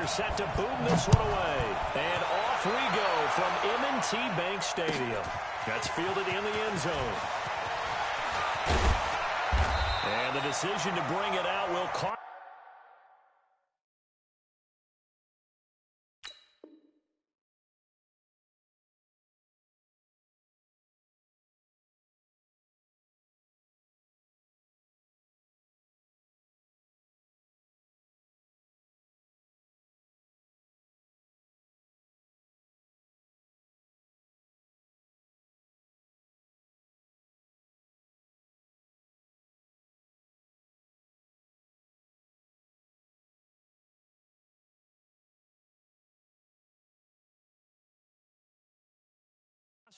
They're set to boom this one away. And off we go from M&T Bank Stadium. That's fielded in the end zone. And the decision to bring it out will cost.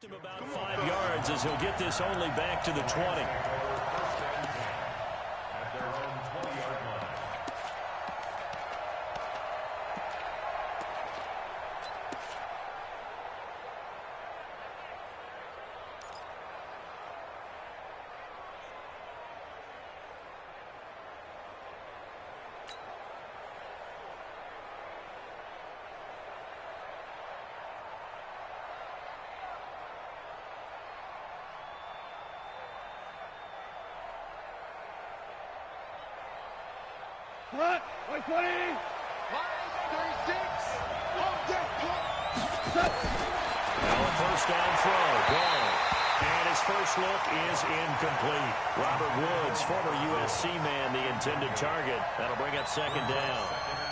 Him about 5 yards as he'll get this only back to the 20. Front, 120. 36. Now a first down throw. Gone. And his first look is incomplete. Robert Woods, former USC man, the intended target. That'll bring up second down.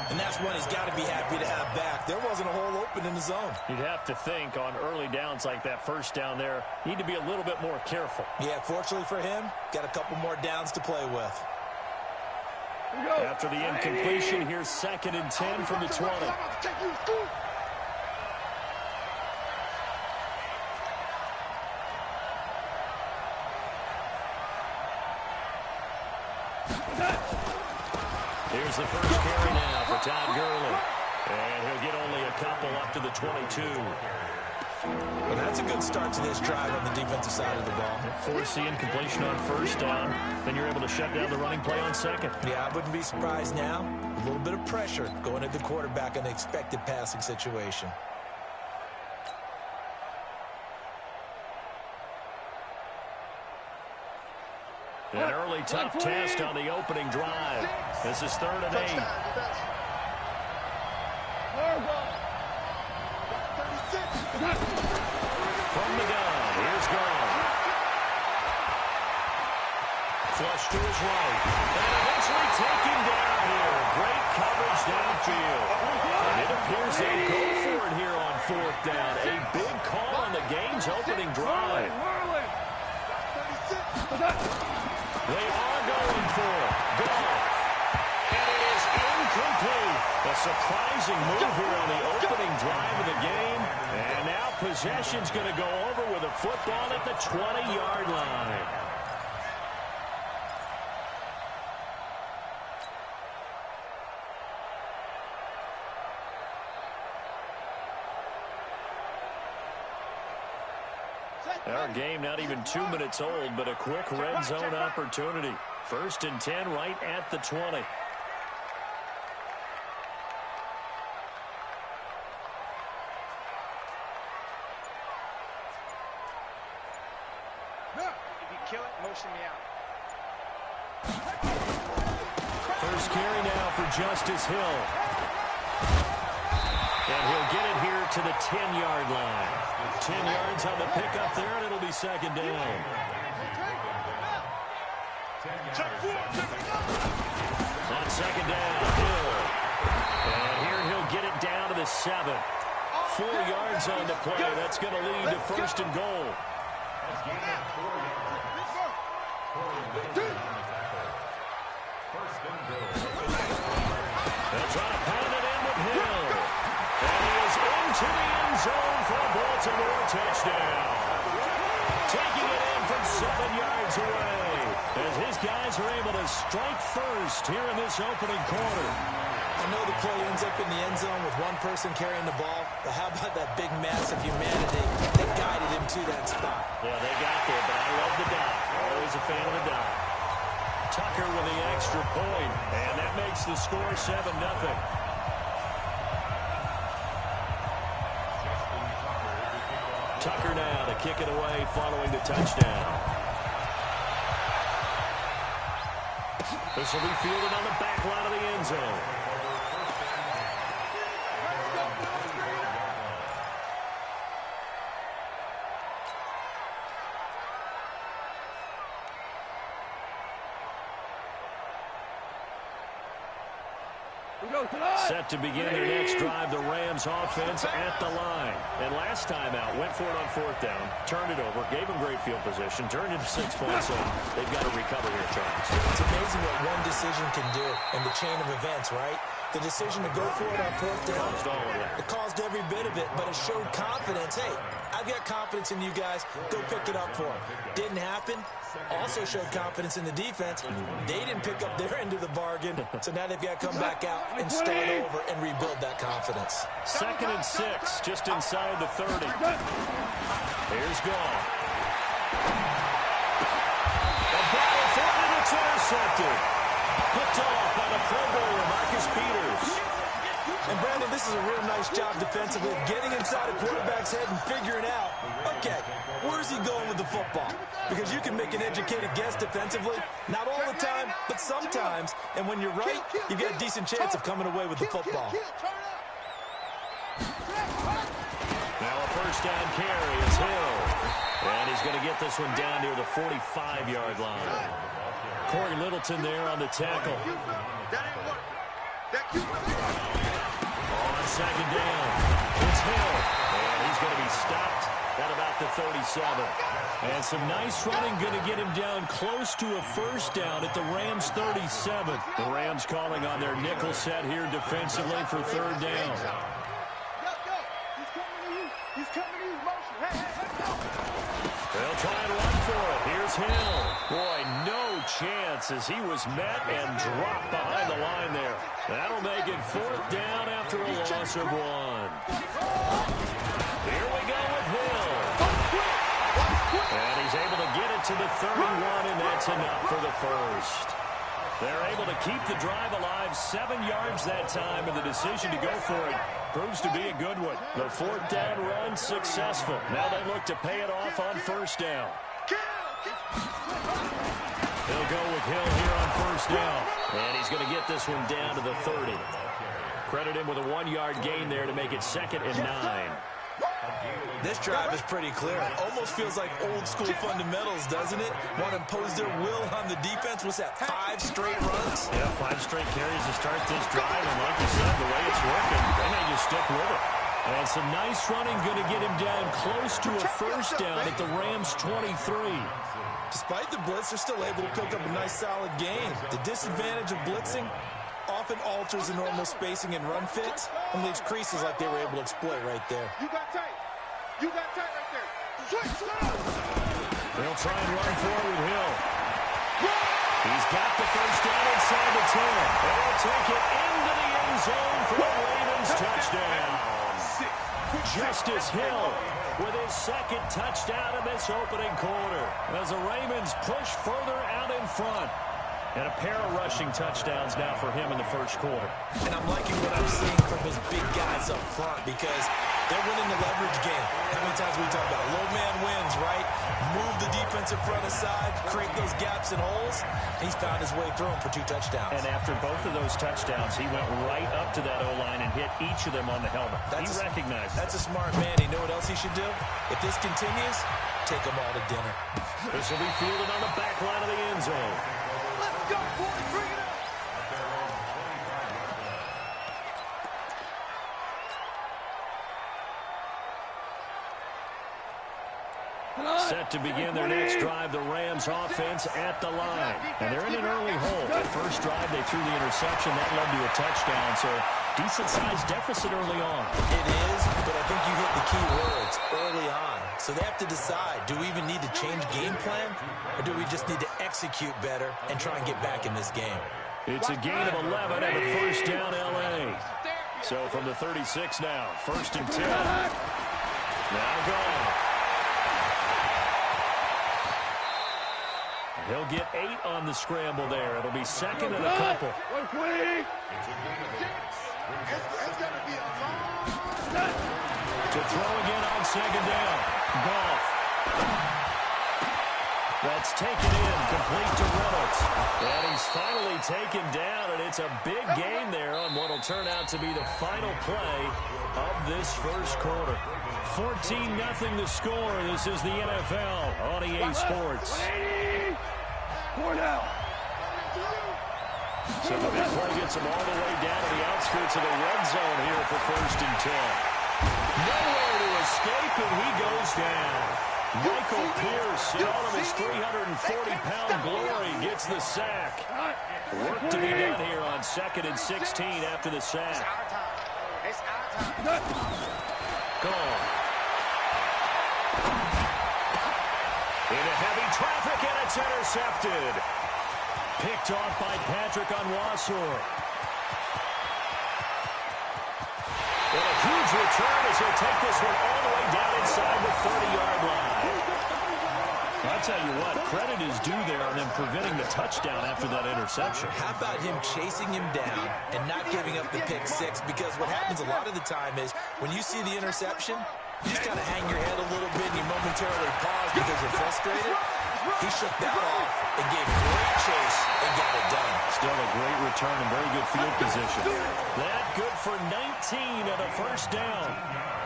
And that's one he's got to be happy to have back. There wasn't a hole open in the zone. You'd have to think on early downs like that first down there, need to be a little bit more careful. Yeah, fortunately for him, got a couple more downs to play with. After the incompletion, here's 2nd and 10 from the 20. Here's the first carry now for Todd Gurley. And he'll get only a couple up to the 22. Well, that's a good start to this drive on the defensive side of the ball. Force the incompletion on first down. Then you're able to shut down the running play on second. Yeah, I wouldn't be surprised now. A little bit of pressure going at the quarterback in the expected passing situation. An early tough test on the opening drive. This is 3rd and 8. From the gun, here's Gurley. Flush to his right. And eventually taken down here. Great coverage downfield. And it appears they go for it here on 4th down. A big call on the game's opening drive. They are going for it. Goff. And it is incomplete. A surprising move here on the opening drive of the game. And now possession's going to go over with a football at the 20-yard line. Our game not even 2 minutes old, but a quick red zone opportunity. 1st and 10 right at the 20. If you kill it, motion me out. First carry now for Justice Hill. And he'll get it here to the 10-yard line. 10 yards on the pickup there, and it'll be second down. On second down, Hill. And here he'll get it down to the 7. 4 yards on the play. That's going to lead to 1st and goal. They'll try to pound it in with Hill. And he is into the end zone for a Baltimore touchdown. Taking it in from 7 yards away as his guys are able to strike first here in this opening quarter. I know the play ends up in the end zone with one person carrying the ball, but how about that big mass of humanity that guided him to that spot? Yeah, they got there, but I love the dot. Always a fan of the dot. Tucker with the extra point, and that makes the score 7-0. Tucker now to kick it away following the touchdown. This will be fielded on the back line of the end zone. Set to begin their next drive, the Rams offense at the line. And last time out, went for it on fourth down, turned it over, gave them great field position, turned into 6 points. So they've got to recover here, Charles. It's amazing what one decision can do in the chain of events, right? The decision to go for it on fourth down, Caused all of that. it caused every bit of it, but it showed confidence. Hey, I've got confidence in you guys. Go pick it up for them. Didn't happen. Also showed confidence in the defense. They didn't pick up their end of the bargain, so now they've got to come back out and start over and rebuild that confidence. 2nd and 6, just inside the 30. Here's Gall. The ball forward, it's intercepted. Picked off by the Pro Bowler, Marcus Peters. And, Brandon, this is a real nice job defensively, getting inside a quarterback's head and figuring out, okay, where's he going with the football? Because you can make an educated guess defensively, not all the time, but sometimes. And when you're right, you've got a decent chance of coming away with the football. Now a first down carry is Hill. And he's going to get this one down near the 45-yard line. Corey Littleton there on the tackle. On second down, it's Hill. And he's going to be stopped at about the 37. And some nice running going to get him down close to a first down at the Rams 37. The Rams calling on their nickel set here defensively for third down. They'll try and run for it. Here's Hill. Boy, no chance as he was met and dropped behind the line there. That'll make it fourth down after a loss of 1. Here we go with Hill. And he's able to get it to the 31, and that's enough for the first. They're able to keep the drive alive, 7 yards that time, and the decision to go for it proves to be a good one. The fourth down run successful. Now they look to pay it off on first down. They'll go with Hill here on first down, and he's going to get this one down to the 30. Credit him with a 1-yard gain there to make it 2nd and 9. This drive is pretty clear. Almost feels like old-school fundamentals, doesn't it? Want to impose their will on the defense. What's that, 5 straight runs? Yeah, 5 straight carries to start this drive, and like you said, the way it's working, they may just stick with it. And some nice running going to get him down close to a first down at the Rams 23. Despite the blitz, they're still able to pick up a nice, solid gain. The disadvantage of blitzing often alters the normal spacing and run fits and leaves creases like they were able to exploit right there. You got tight. You got tight right there. Switch. They'll try and run forward with Hill. He's got the first down inside the 10. They'll take it into the end zone for a Ravens touchdown. Justice Hill with his 2nd touchdown in this opening quarter as the Ravens push further out in front. And a pair of rushing touchdowns now for him in the first quarter. And I'm liking what I'm seeing from his big guys up front because they're winning the leverage game. How many times we talk about low man wins, right? Move the defensive front aside, create those gaps and holes. He's found his way through them for 2 touchdowns. And after both of those touchdowns, he went right up to that O-line and hit each of them on the helmet. He recognized it. That's a smart man. You know what else he should do? If this continues, take them all to dinner. This will be fielded on the back line of the end zone. Let's go, boys. Bring it up. Set to begin their next drive, the Rams offense at the line. And they're in an early hole. The first drive, they threw the interception. That led to a touchdown. So decent-sized deficit early on. It is, but I think you hit the key words early on. So they have to decide, do we even need to change game plan? Or do we just need to execute better and try and get back in this game? It's a gain of 11 and a first down L.A. So from the 36 now, 1st and 10. Now Goff. He'll get 8 on the scramble there. It'll be 2nd and a couple. To throw again on second down. Goff. That's taken in, complete to Reynolds. And he's finally taken down, and it's a big gain there on what will turn out to be the final play of this first quarter. 14-0 the score. This is the NFL on EA Sports. So the big play gets him all the way down to the outskirts of the red zone here for 1st and 10. Nowhere to escape, and he goes down. Michael Pierce, in all of his 340-pound glory, gets the sack. Work to be done here on 2nd and 16 after the sack. Gone. Into heavy traffic, and it's intercepted. Picked off by Patrick Onwuasor. And a huge return as he'll take this one all the way down inside the 30-yard line. I'll tell you what, credit is due there on them preventing the touchdown after that interception. How about him chasing him down and not giving up the pick six? Because what happens a lot of the time is when you see the interception, you just kind of hang your head a little bit and you momentarily pause because you're frustrated. He shook that off and gave great chase and got it done. Still a great return and very good field position. That good for 19 at a first down.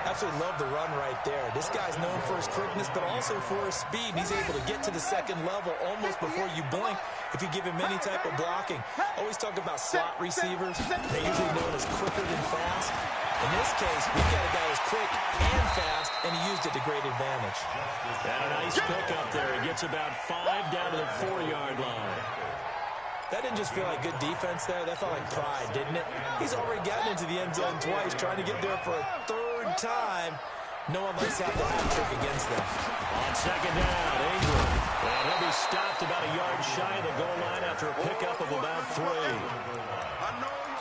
Absolutely love the run right there. This guy's known for his quickness, but also for his speed. He's able to get to the second level almost before you blink if you give him any type of blocking. Always talk about slot receivers. They're usually known as quicker than fast. In this case, we've got a guy who's quick and fast, and he used it to great advantage. And a nice pickup there. He gets about 5 down to the 4-yard line. That didn't just feel like good defense there. That felt like pride, didn't it? He's already gotten into the end zone twice, trying to get there for a 3rd time. No one likes to have the hat trick against them. On second down, Ingram. And he'll be stopped about a yard shy of the goal line after a pickup of about 3.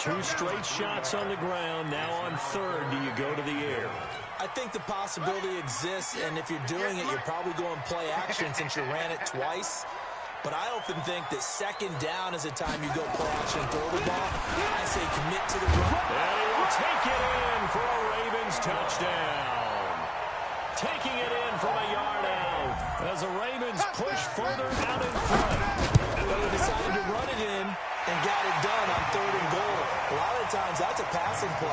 2 straight shots on the ground. Now on 3rd, do you go to the air? I think the possibility exists, and if you're doing it, you're probably going play action since you ran it twice. But I often think that second down is a time you go play action and throw the ball. I say commit to the run. And he will take it in for a Ravens touchdown. Taking it in from a yard out as the Ravens push further out in front. But he decided to run it in and got it done on 3rd and goal. A lot of times, that's a passing play.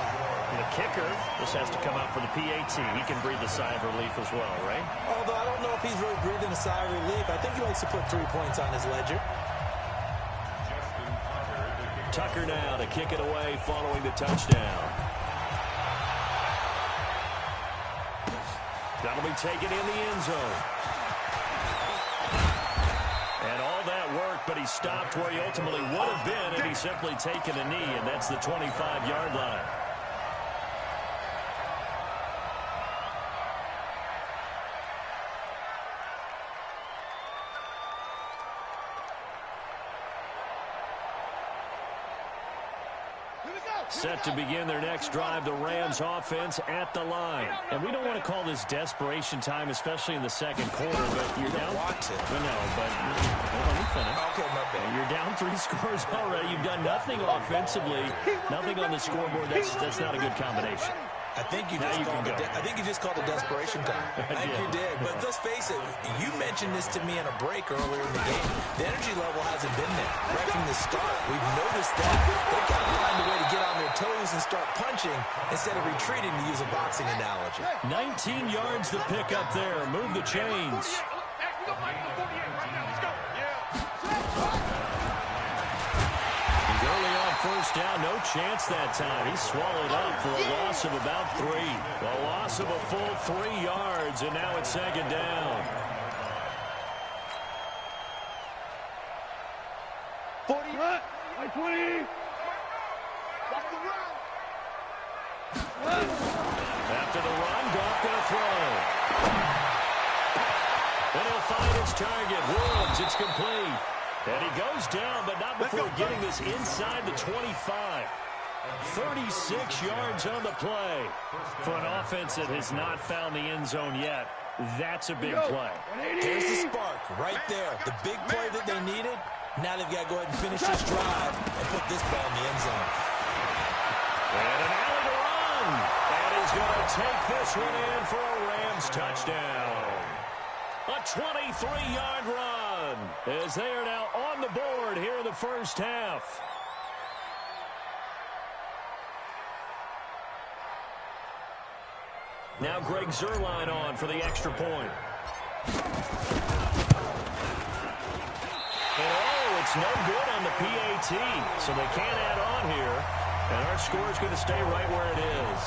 The kicker, this has to come out for the PAT. He can breathe a sigh of relief as well, right? Although I don't know if he's really breathing a sigh of relief. I think he likes to put 3 points on his ledger. Tucker now to kick it away following the touchdown. That'll be taken in the end zone. And all that work, but he stopped where he ultimately would have been if he simply taken a knee, and that's the 25-yard line. Set to begin their next drive, the Rams offense at the line. And we don't want to call this desperation time, especially in the second quarter, but you're down. Want to. Well, no, but let me finish. Okay, my bad. You're down 3 scores already. You've done nothing offensively, nothing on the scoreboard. That's not a good combination. I think you just called it desperation time. I think you did. But let's face it, you mentioned this to me in a break earlier in the game. The energy level hasn't been there right from the start. We've noticed that. They've got to find a way to get on their toes and start punching instead of retreating, to use a boxing analogy. 19 yards to pick up there. Move the chains. First down, no chance that time. He's swallowed up for a loss of about 3. A loss of a full 3 yards, and now it's second down. 40. 20. After the run, Goff going to throw. And he'll find his target. Woods, it's complete. And he goes down, but not before getting this inside the 25. 36 yards on the play. For an offense that has not found the end zone yet, that's a big play. There's the spark right there. The big play that they needed. Now they've got to go ahead and finish this drive and put this ball in the end zone. And an alley to run. And his is going to take this one in for a Rams touchdown. A 23-yard run as they are now on the board here in the first half. Now Greg Zuerlein on for the extra point. And it's no good on the PAT, so they can't add on here. And our score is going to stay right where it is.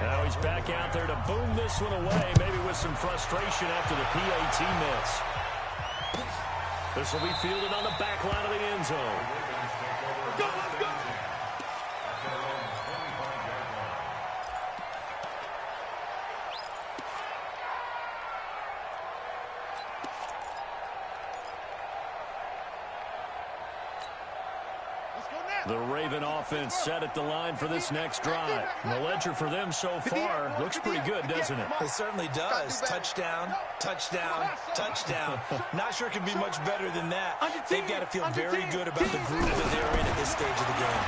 Now he's back out there to boom this one away, maybe with some frustration after the PAT miss. This will be fielded on the back line of the end zone. Let's go, let's go. The Raven offense set at the line for this next drive. And the ledger for them so far looks pretty good, doesn't it? It certainly does. Touchdown, touchdown, touchdown. Not sure it can be much better than that. They've got to feel very good about the groove that they're in at this stage of the game.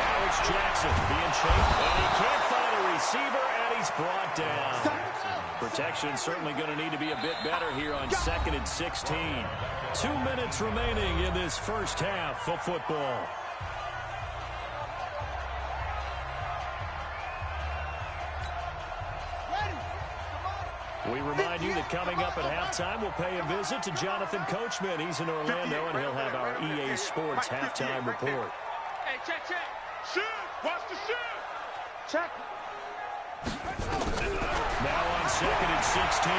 Now it's Jackson being chased, and he can't find a receiver, and he's brought down. Protection certainly going to need to be a bit better here on 2nd and 16. 2 minutes remaining in this first half of football. We remind you that coming up at halftime, we'll pay a visit to Jonathan Coachman. He's in Orlando, and he'll have our EA Sports halftime report. Hey, check. Shoot. Watch the shoot. Check. Now on 2nd and 16,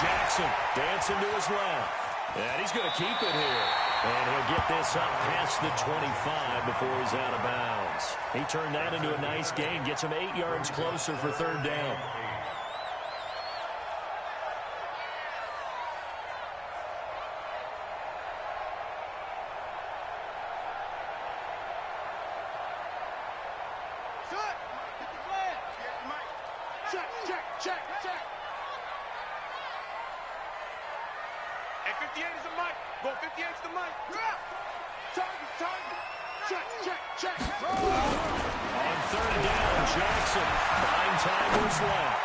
Jackson dancing to his left. And he's going to keep it here. And he'll get this up past the 25 before he's out of bounds. He turned that into a nice gain, gets him 8 yards closer for 3rd down. Check. Hey, 58 is the mic. Go 58 is the mic. Target. Check. On 3rd down, Jackson. 9 timers left.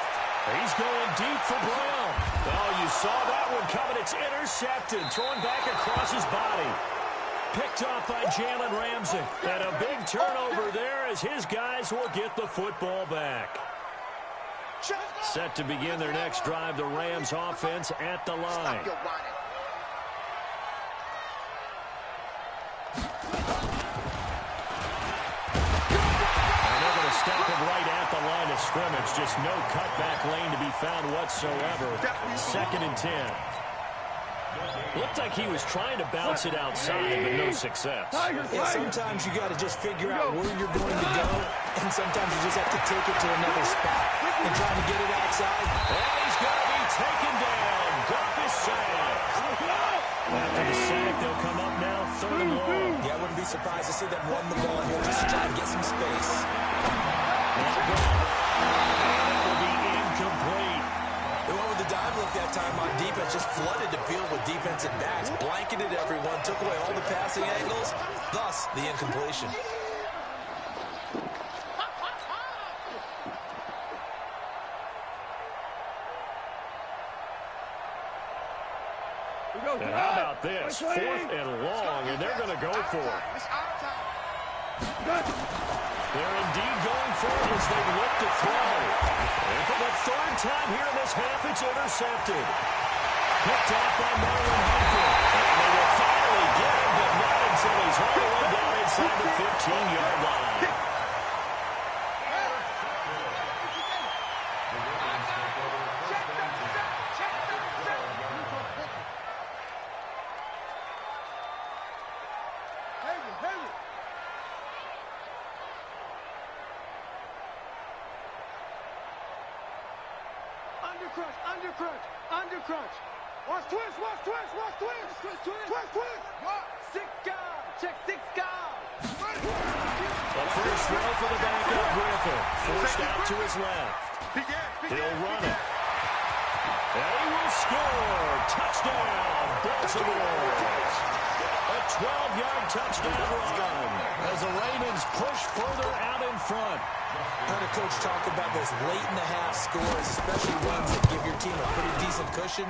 He's going deep for Brown. Oh, you saw that one coming. It's intercepted. Thrown back across his body. Picked off by Jalen Ramsey. And a big turnover there as his guys will get the football back. Set to begin their next drive, the Rams offense at the line. Stop it right at the line of scrimmage. Just no cutback lane to be found whatsoever. 2nd and 10. Looked like he was trying to bounce it outside, but no success. Yeah, sometimes you got to just figure out where you're going to go, and sometimes you just have to take it to another spot. And trying to get it outside. And he's going to be taken down. Goff is sacked. After the sack, they'll come up now 3rd and long. Yeah, I wouldn't be surprised to see them run the ball here just to try and get some space. That will be incomplete. They went with the dive look that time on defense, just flooded the field with defensive backs, blanketed everyone, took away all the passing angles, thus the incompletion. And how about this? 4th and long, and they're going to go for it. They're indeed going for it as they look to throw. And for the 3rd time here in this half, it's intercepted. Picked off by Marlon Humphrey. And they will finally get him, but not until he's all the way down inside the 15-yard line. Undercrunch. Watch twist. Six guard. Check 6 guard. The first throw for the backup Griffin. Forced out to his left. He'll run it. And he will score. Touchdown, Baltimore. A 12-yard touchdown run as the Ravens push further out in front. Heard a coach talk about those late-in-the-half scores, especially ones that give your team a pretty decent cushion.